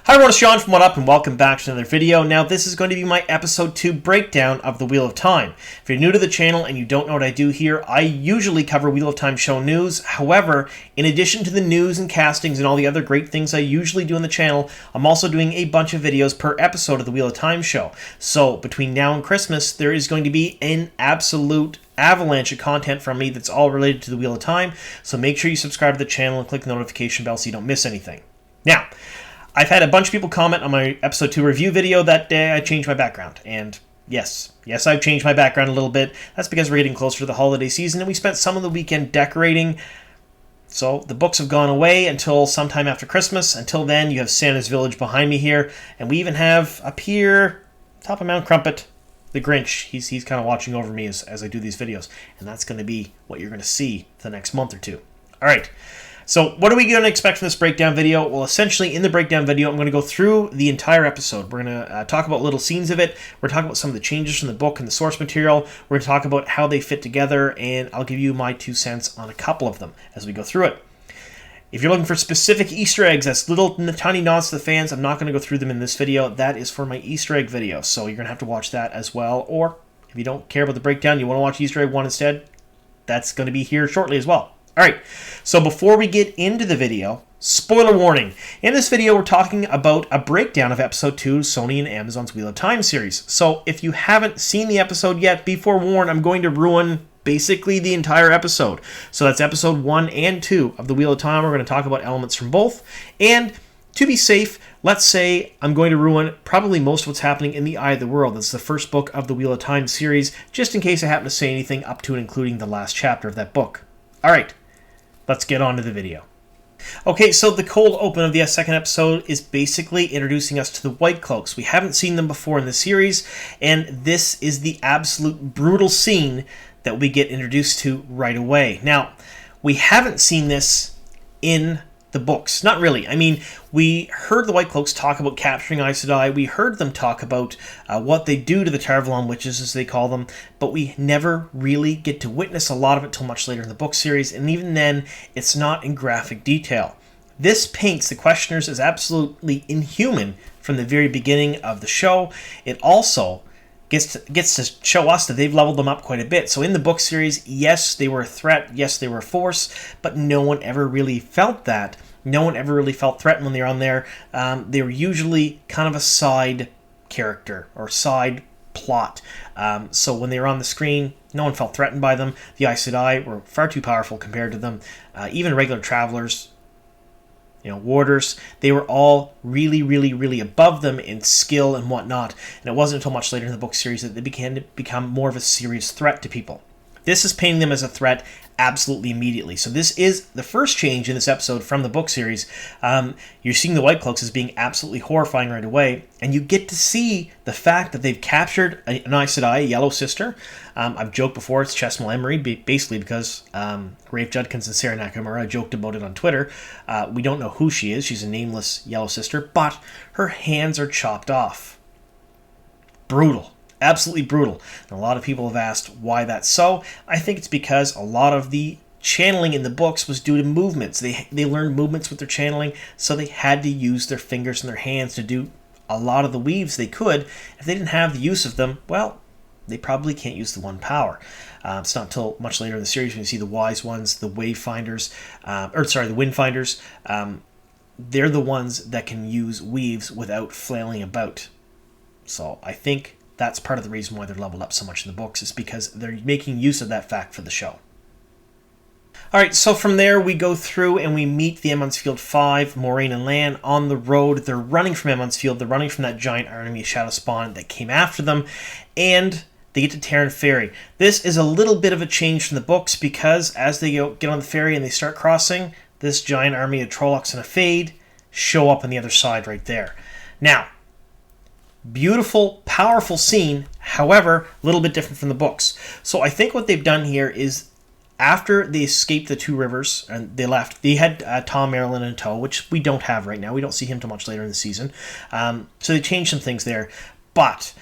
Hi everyone, it's Sean from What Up, and welcome back to another video. Now, this is going to be my episode 2 breakdown of the Wheel of Time. If you're new to the channel and you don't know what I do here, I usually cover Wheel of Time show news. However, in addition to the news and castings and all the other great things I usually do on the channel, I'm also doing a bunch of videos per episode of the Wheel of Time show. So, between now and Christmas, there is going to be an absolute avalanche of content from me that's all related to the Wheel of Time. So make sure you subscribe to the channel and click the notification bell so you don't miss anything. Now, I've had a bunch of people comment on my episode 2 review video that day I changed my background. And yes, I've changed my background a little bit. That's because we're getting closer to the holiday season and we spent some of the weekend decorating. So the books have gone away until sometime after Christmas. Until then, you have Santa's Village behind me here. And we even have up here, top of Mount Crumpet, the Grinch. He's kind of watching over me as I do these videos. And that's going to be what you're going to see for the next month or two. All right. So what are we going to expect from this breakdown video? Well, essentially, in the breakdown video, I'm going to go through the entire episode. We're going to talk about little scenes of it. We're talking about some of the changes from the book and the source material. We're going to talk about how they fit together, and I'll give you my 2 cents on a couple of them as we go through it. If you're looking for specific Easter eggs, that's little tiny nods to the fans, I'm not going to go through them in this video. That is for my Easter egg video, so you're going to have to watch that as well. Or if you don't care about the breakdown, you want to watch Easter egg 1 instead, that's going to be here shortly as well. Alright, so before we get into the video, spoiler warning. In this video, we're talking about a breakdown of Episode 2, Sony and Amazon's Wheel of Time series. So if you haven't seen the episode yet, be forewarned, I'm going to ruin basically the entire episode. So that's Episode 1 and 2 of the Wheel of Time. We're going to talk about elements from both. And to be safe, let's say I'm going to ruin probably most of what's happening in the Eye of the World. That's the first book of the Wheel of Time series, just in case I happen to say anything up to and including the last chapter of that book. Alright. Let's get on to the video. Okay, so the cold open of the second episode is basically introducing us to the Whitecloaks. We haven't seen them before in the series, and this is the absolute brutal scene that we get introduced to right away. Now, we haven't seen this in the books. Not really. I mean, we heard the Whitecloaks talk about capturing Aes Sedai. We heard them talk about what they do to the Tarvalon witches, as they call them, but we never really get to witness a lot of it till much later in the book series, and even then, it's not in graphic detail. This paints the Questioners as absolutely inhuman from the very beginning of the show. It also gets to show us that they've leveled them up quite a bit. So in the book series, yes, they were a threat, yes, they were a force, but no one ever really felt that. No one ever really felt threatened when they were on there. They were usually kind of a side character or side plot. So when they were on the screen, no one felt threatened by them. The Aes Sedai were far too powerful compared to them. Even regular travelers, warders, they were all really, really, really above them in skill and whatnot. And it wasn't until much later in the book series that they began to become more of a serious threat to people. This is painting them as a threat absolutely immediately. So this is the first change in this episode from the book series. You're seeing the Whitecloaks as being absolutely horrifying right away, and you get to see the fact that they've captured an Aes Sedai, a Yellow Sister. I've joked before, it's Chesmal Emery, basically because Rafe Judkins and Sarah Nakamura joked about it on Twitter. We don't know who she is. She's a nameless Yellow Sister, but her hands are chopped off. Brutal. Absolutely brutal. And a lot of people have asked why that's so. I think it's because a lot of the channeling in the books was due to movements. They learned movements with their channeling, so they had to use their fingers and their hands to do a lot of the weaves they could. If they didn't have the use of them, well, they probably can't use the one power. It's not until much later in the series when you see the wise ones, the Wavefinders, the Windfinders. They're the ones that can use weaves without flailing about. So I think that's part of the reason why they're leveled up so much in the books, is because they're making use of that fact for the show. Alright, so from there we go through and we meet the Emond's Field 5, Moiraine and Lan, on the road. They're running from Emond's Field, they're running from that giant army of Shadow Spawn that came after them, and they get to Terran Ferry. This is a little bit of a change from the books, because as they get on the ferry and they start crossing, this giant army of Trollocs and a Fade show up on the other side right there. Now, beautiful, powerful scene, however, a little bit different from the books. So I think what they've done here is, after they escaped the 2 rivers and they left, they had Tom Merrilin in tow, which we don't have right now. We don't see him till much later in the season. So they changed some things there. But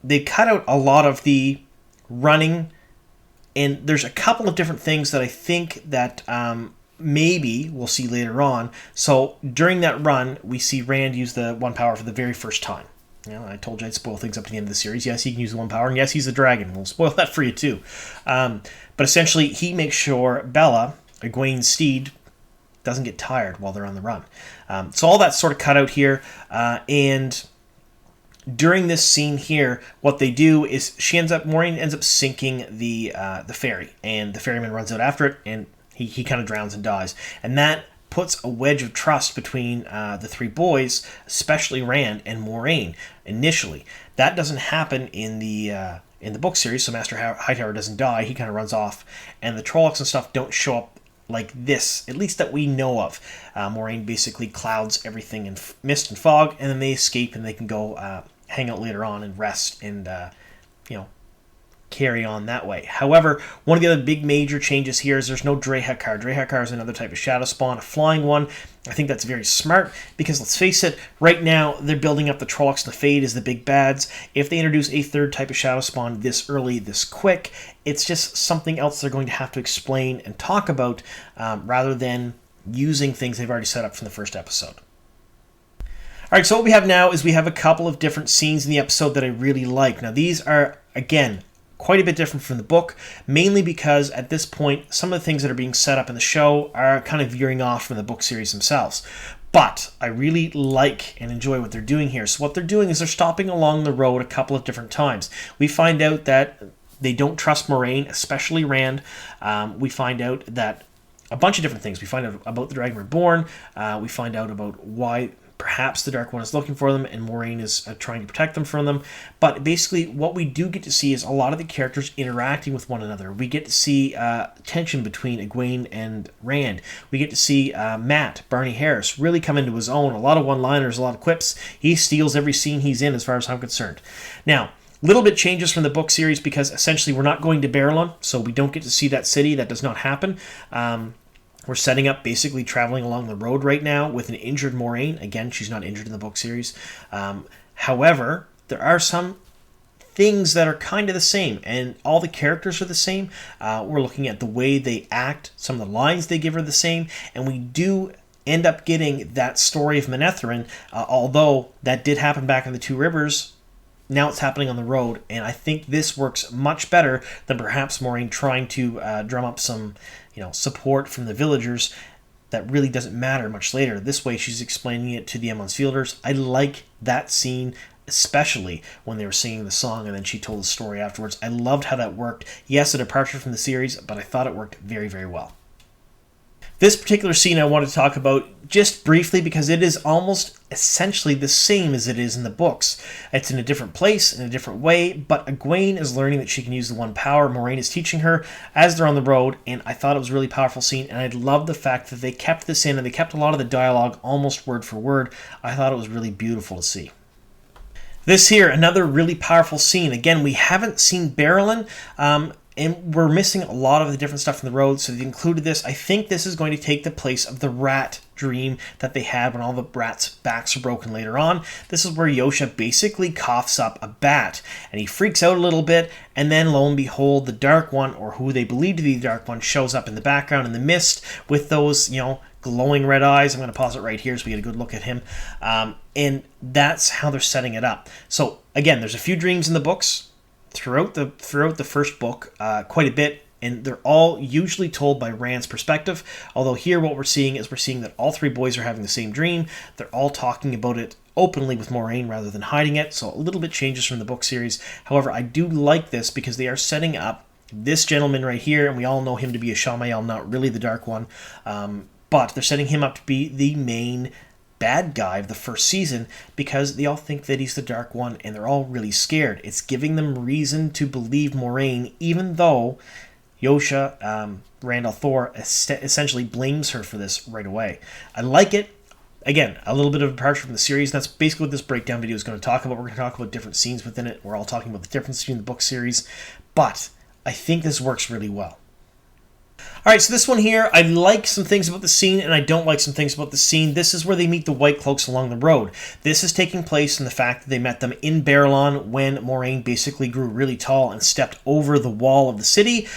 they cut out a lot of the running, and there's a couple of different things that I think that maybe we'll see later on. So during that run, we see Rand use the one power for the very first time. I told you I'd spoil things up to the end of the series. Yes, he can use the one power, and yes, he's a dragon. We'll spoil that for you too. But essentially, he makes sure Bella, Egwene's steed, doesn't get tired while they're on the run. So all that's sort of cut out here, and during this scene here, what they do is Moiraine ends up sinking the ferry, and the ferryman runs out after it, and he kind of drowns and dies. And that puts a wedge of trust between the three boys, especially Rand and Moiraine, initially. That doesn't happen in the book series, so Master Hightower doesn't die. He kind of runs off, and the Trollocs and stuff don't show up like this, at least that we know of. Moiraine basically clouds everything in mist and fog, and then they escape, and they can go hang out later on and rest and, carry on that way. However, one of the other big major changes here is there's no Drehakar. Drehakar is another type of shadow spawn, a flying one. I think that's very smart because, let's face it, right now they're building up the Trollocs and the Fade as the big bads. If they introduce a third type of shadow spawn this early, this quick, it's just something else they're going to have to explain and talk about rather than using things they've already set up from the first episode. All right, so what we have now is we have a couple of different scenes in the episode that I really like. Now, these are, again, quite a bit different from the book, mainly because at this point, some of the things that are being set up in the show are kind of veering off from the book series themselves. But I really like and enjoy what they're doing here. So what they're doing is they're stopping along the road a couple of different times. We find out that they don't trust Moiraine, especially Rand. We find out that a bunch of different things. We find out about the Dragon Reborn. We find out about why perhaps the Dark One is looking for them, and Moiraine is trying to protect them from them. But basically, what we do get to see is a lot of the characters interacting with one another. We get to see tension between Egwene and Rand. We get to see Matt, Barney Harris, really come into his own. A lot of one-liners, a lot of quips. He steals every scene he's in, as far as I'm concerned. Now, little bit changes from the book series because essentially we're not going to Barillon, so we don't get to see that city. That does not happen. We're setting up basically traveling along the road right now with an injured Moiraine. Again, she's not injured in the book series. However, there are some things that are kind of the same, and all the characters are the same. We're looking at the way they act. Some of the lines they give are the same, and we do end up getting that story of Manetheren, although that did happen back in the Two Rivers. Now it's happening on the road, and I think this works much better than perhaps Moiraine trying to drum up some, support from the villagers that really doesn't matter much later. This way, she's explaining it to the Emond's Fielders. I like that scene, especially when they were singing the song and then she told the story afterwards. I loved how that worked. Yes, a departure from the series, but I thought it worked very, very well. This particular scene I want to talk about just briefly because it is almost essentially the same as it is in the books. It's in a different place, in a different way, but Egwene is learning that she can use the one power. Moiraine is teaching her as they're on the road, and I thought it was a really powerful scene, and I love the fact that they kept this in, and they kept a lot of the dialogue almost word for word. I thought it was really beautiful to see. This here, another really powerful scene. Again, we haven't seen Barillon, and we're missing a lot of the different stuff on the road, so they've included this. I think this is going to take the place of the rat dream that they had when all the rats' backs are broken later on. This is where Yosha basically coughs up a bat, and he freaks out a little bit, and then lo and behold, the Dark One, or who they believe to be the Dark One, shows up in the background in the mist with those, glowing red eyes. I'm going to pause it right here so we get a good look at him. And that's how they're setting it up. So, again, there's a few dreams in the books throughout the first book, quite a bit, and they're all usually told by Rand's perspective, although here what we're seeing that all three boys are having the same dream. They're all talking about it openly with Moiraine rather than hiding it, so a little bit changes from the book series. However, I do like this because they are setting up this gentleman right here, and we all know him to be a Shamael, not really the Dark One, but they're setting him up to be the main bad guy of the first season because they all think that he's the Dark One and they're all really scared. It's giving them reason to believe Moiraine, even though Yosha, Randall Thor, essentially blames her for this right away. I like it. Again, a little bit of a departure from the series. That's basically what this breakdown video is going to talk about. We're going to talk about different scenes within it. We're all talking about the difference between the book series, but I think this works really well. Alright, so this one here, I like some things about the scene, and I don't like some things about the scene. This is where they meet the Whitecloaks along the road. This is taking place in the fact that they met them in Barillon when Moiraine basically grew really tall and stepped over the wall of the city.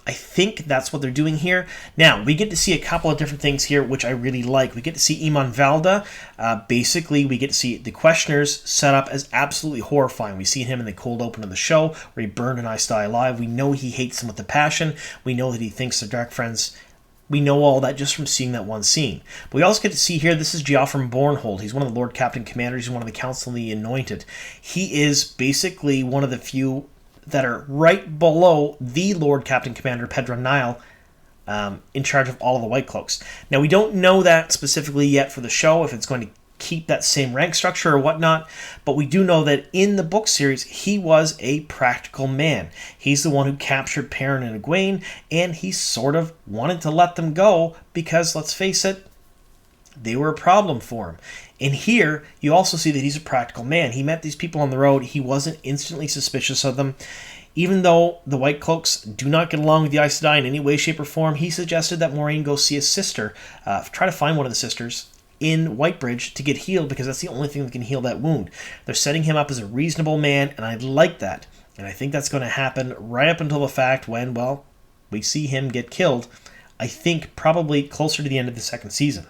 I think that's what they're doing here. Now, we get to see a couple of different things here, which I really like. We get to see Iman Valda. Basically, we get to see the Questioners set up as absolutely horrifying. We see him in the cold open of the show, where he burned an Aes Sedai alive. We know he hates them with a passion. We know that he thinks they're dark friends. We know all that just from seeing that one scene. But we also get to see here, this is Geoffrey Bornhold. He's one of the Lord Captain Commanders. He's one of the Council of the Anointed. He is basically one of the few that are right below the Lord Captain Commander, Pedro Nile, in charge of all of the Whitecloaks. Now, we don't know that specifically yet for the show, if it's going to keep that same rank structure or whatnot, but we do know that in the book series, he was a practical man. He's the one who captured Perrin and Egwene, and he sort of wanted to let them go because, let's face it, they were a problem for him. And here, you also see that he's a practical man. He met these people on the road. He wasn't instantly suspicious of them. Even though the Whitecloaks do not get along with the Aes Sedai in any way, shape, or form, he suggested that Moiraine go see his sister, try to find one of the sisters in Whitebridge to get healed, because that's the only thing that can heal that wound. They're setting him up as a reasonable man, and I like that. And I think that's going to happen right up until the fact when, well, we see him get killed. I think probably closer to the end of the second season.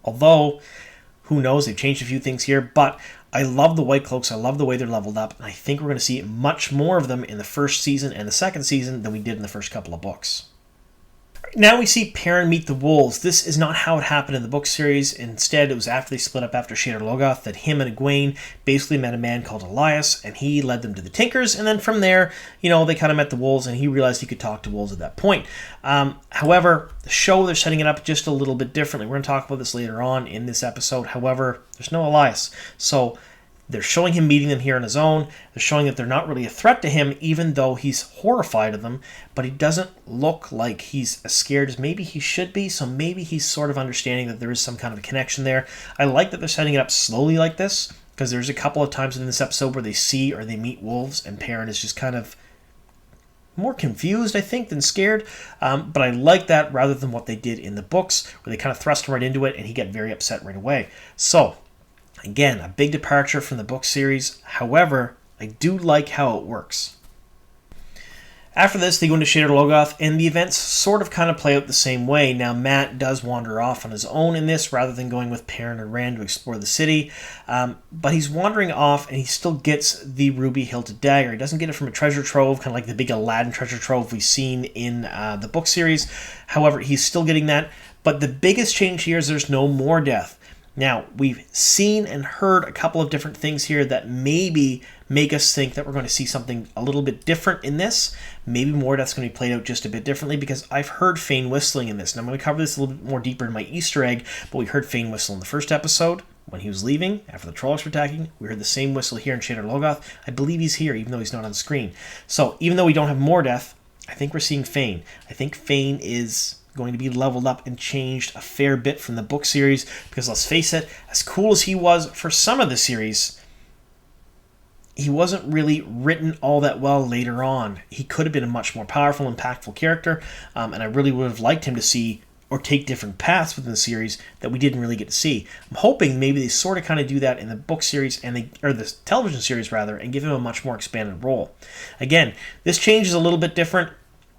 Although, who knows, they've changed a few things here, but I love the Whitecloaks. I love the way they're leveled up, and I think we're going to see much more of them in the first season and the second season than we did in the first couple of books. Now we see Perrin meet the wolves. This is not how it happened in the book series. Instead, it was after they split up after Shadar Logoth that him and Egwene basically met a man called Elias, and he led them to the Tinkers, and then from there, they kind of met the wolves, and he realized he could talk to wolves at that point. However, the show, they're setting it up just a little bit differently. We're going to talk about this later on in this episode. However, there's no Elias. So they're showing him meeting them here on his own. They're showing that they're not really a threat to him, even though he's horrified of them. But he doesn't look like he's as scared as maybe he should be. So maybe he's sort of understanding that there is some kind of a connection there. I like that they're setting it up slowly like this, because there's a couple of times in this episode where they see or they meet wolves, and Perrin is just kind of more confused, I think, than scared. But I like that rather than what they did in the books, where they kind of thrust him right into it, and he got very upset right away. So again, a big departure from the book series. However, I do like how it works. After this, they go into Shadar Logoth, and the events sort of kind of play out the same way. Now, Mat does wander off on his own in this, rather than going with Perrin and Rand to explore the city. But he's wandering off, and he still gets the ruby-hilted dagger. He doesn't get it from a treasure trove, kind of like the big Aladdin treasure trove we've seen in the book series. However, he's still getting that. But the biggest change here is there's no more death. Now, we've seen and heard a couple of different things here that maybe make us think that we're going to see something a little bit different in this. Maybe more that's going to be played out just a bit differently, because I've heard Fane whistling in this. And I'm going to cover this a little bit more deeper in my Easter egg, but we heard Fane whistle in the first episode when he was leaving after the Trollocs were attacking. We heard the same whistle here in Shadar Logoth. I believe he's here, even though he's not on screen. So even though we don't have more death, I think we're seeing Fane. I think Fane is going to be leveled up and changed a fair bit from the book series, because let's face it, as cool as he was for some of the series, he wasn't really written all that well later on. He could have been a much more powerful, impactful character, and I really would have liked him to see or take different paths within the series that we didn't really get to see. I'm hoping maybe they sort of kind of do that in the book series, or the television series rather, and give him a much more expanded role. Again, this change is a little bit different.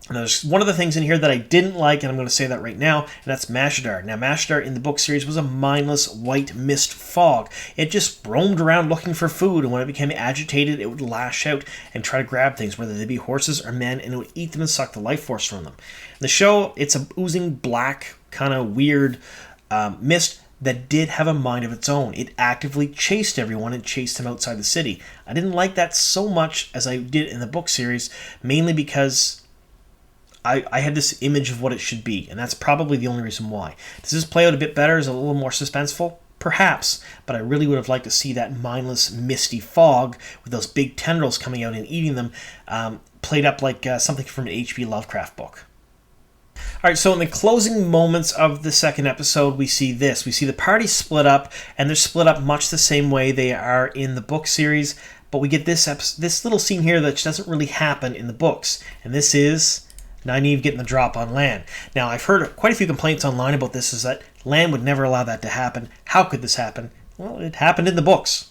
And there's one of the things in here that I didn't like, and I'm going to say that right now, and that's Shadar. Now, Shadar in the book series was a mindless white mist fog. It just roamed around looking for food, and when it became agitated, it would lash out and try to grab things, whether they be horses or men, and it would eat them and suck the life force from them. In the show, it's a oozing black, kind of weird mist that did have a mind of its own. It actively chased everyone and chased him outside the city. I didn't like that so much as I did in the book series, mainly because I had this image of what it should be, and that's probably the only reason why. Does this play out a bit better? Is it a little more suspenseful? Perhaps, but I really would have liked to see that mindless, misty fog with those big tendrils coming out and eating them played up like something from an H.P. Lovecraft book. Alright, so in the closing moments of the second episode, we see this. We see the party split up, and they're split up much the same way they are in the book series, but we get this little scene here that doesn't really happen in the books, and this is Nynaeve getting the drop on Lan. Now, I've heard quite a few complaints online about this, is that Lan would never allow that to happen. How could this happen? Well, it happened in the books.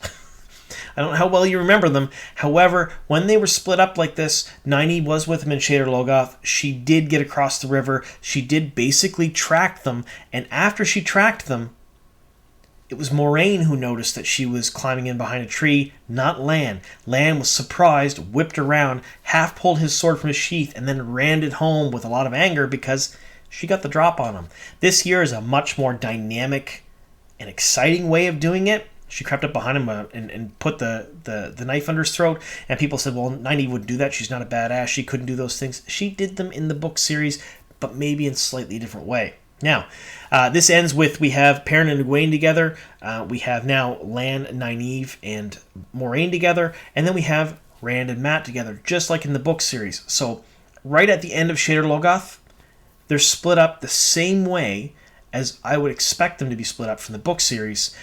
I don't know how well you remember them. However, when they were split up like this, Nynaeve was with him in Shadar Logoth. She did get across the river. She did basically track them. And after she tracked them, it was Moraine who noticed that she was climbing in behind a tree, not Lan. Lan was surprised, whipped around, half pulled his sword from his sheath, and then rammed it home with a lot of anger because she got the drop on him. This here is a much more dynamic and exciting way of doing it. She crept up behind him and put the knife under his throat, and people said, well, Nynaeve wouldn't do that. She's not a badass. She couldn't do those things. She did them in the book series, but maybe in a slightly different way. Now, this ends with we have Perrin and Egwene together. We have now Lan, Nynaeve, and Moraine together. And then we have Rand and Mat together, just like in the book series. So right at the end of Shadar Logoth, they're split up the same way as I would expect them to be split up from the book series.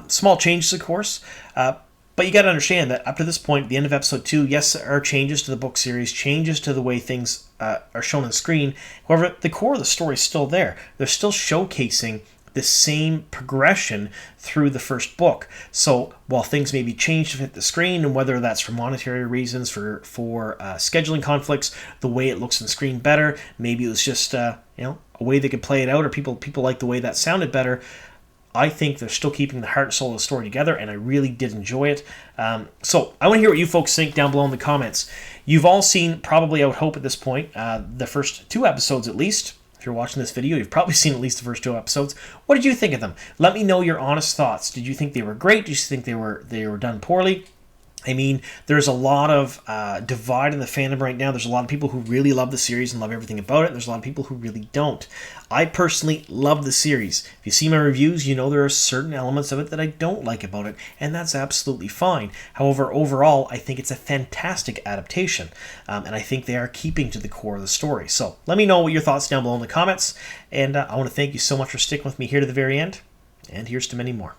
Small changes, of course. But you got to understand that up to this point, the end of episode 2, yes, there are changes to the book series, changes to the way things are shown on the screen. However, the core of the story is still there. They're still showcasing the same progression through the first book. So while things may be changed to fit the screen, and whether that's for monetary reasons, for scheduling conflicts, the way it looks on the screen better, maybe it was just a way they could play it out, or people like the way that sounded better. I think they're still keeping the heart and soul of the story together, and I really did enjoy it. So I want to hear what you folks think down below in the comments. You've all seen, probably I would hope at this point, the first 2 episodes at least. If you're watching this video, you've probably seen at least the first 2 episodes. What did you think of them? Let me know your honest thoughts. Did you think they were great? Did you think they were done poorly? I mean, there's a lot of divide in the fandom right now. There's a lot of people who really love the series and love everything about it. There's a lot of people who really don't. I personally love the series. If you see my reviews, you know there are certain elements of it that I don't like about it, and that's absolutely fine. However, overall, I think it's a fantastic adaptation, and I think they are keeping to the core of the story. So let me know what your thoughts down below in the comments, and I want to thank you so much for sticking with me here to the very end, and here's to many more.